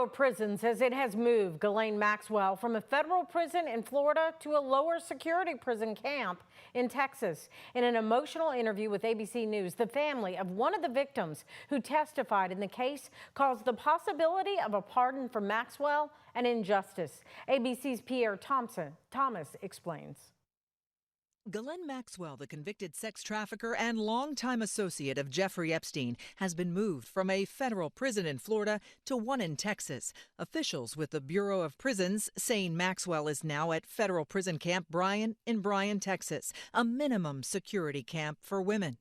Bureau of Prisons says it has moved Ghislaine Maxwell from a federal prison in Florida to a lower security prison camp in Texas. In an emotional interview with ABC News, the family of one of the victims who testified in the case calls the possibility of a pardon for Maxwell an injustice. ABC's Pierre Thomas explains. Ghislaine Maxwell, the convicted sex trafficker and longtime associate of Jeffrey Epstein, has been moved from a federal prison in Florida to one in Texas. Officials with the Bureau of Prisons saying Maxwell is now at federal prison camp Bryan in Bryan, Texas, a minimum security camp for women.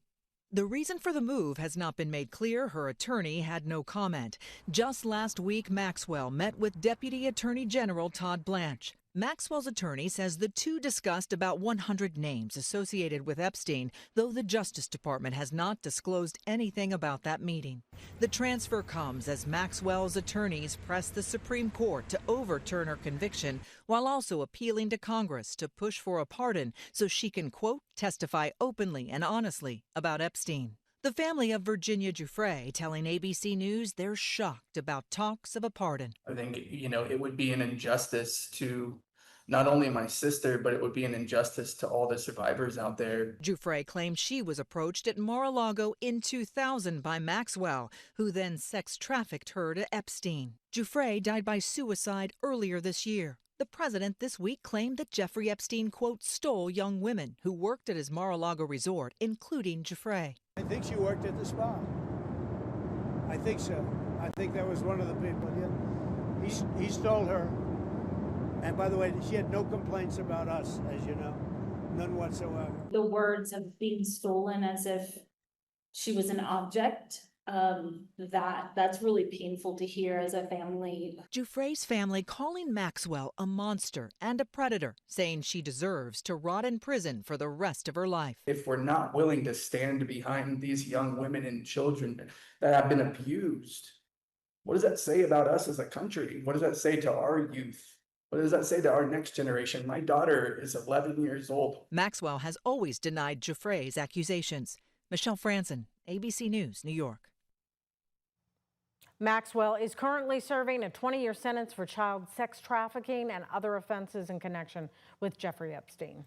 The reason for the move has not been made clear. Her attorney had no comment. Just last week, Maxwell met with Deputy Attorney General Todd Blanche. Maxwell's attorney says the two discussed about 100 names associated with Epstein, though the Justice Department has not disclosed anything about that meeting. The transfer comes as Maxwell's attorneys press the Supreme Court to overturn her conviction, while also appealing to Congress to push for a pardon so she can, quote, testify openly and honestly about Epstein. The family of Virginia Giuffre telling ABC News they're shocked about talks of a pardon. I think, it would be an injustice to not only my sister, but it would be an injustice to all the survivors out there. Giuffre claims she was approached at Mar-a-Lago in 2000 by Maxwell, who then sex trafficked her to Epstein. Giuffre died by suicide earlier this year. The president this week claimed that Jeffrey Epstein, quote, stole young women who worked at his Mar-a-Lago resort, including Giuffre. I think she worked at the spa. I think so. I think that was one of the people. Yeah. He stole her. And by the way, she had no complaints about us, as you know, none whatsoever. The words of being stolen as if she was an object, that's really painful to hear as a family. Giuffre's family calling Maxwell a monster and a predator, saying she deserves to rot in prison for the rest of her life. If we're not willing to stand behind these young women and children that have been abused, what does that say about us as a country? What does that say to our youth? What does that say to our next generation? My daughter is 11 years old. Maxwell has always denied Giuffre's accusations. Michelle Franzen, ABC News, New York. Maxwell is currently serving a 20-year sentence for child sex trafficking and other offenses in connection with Jeffrey Epstein.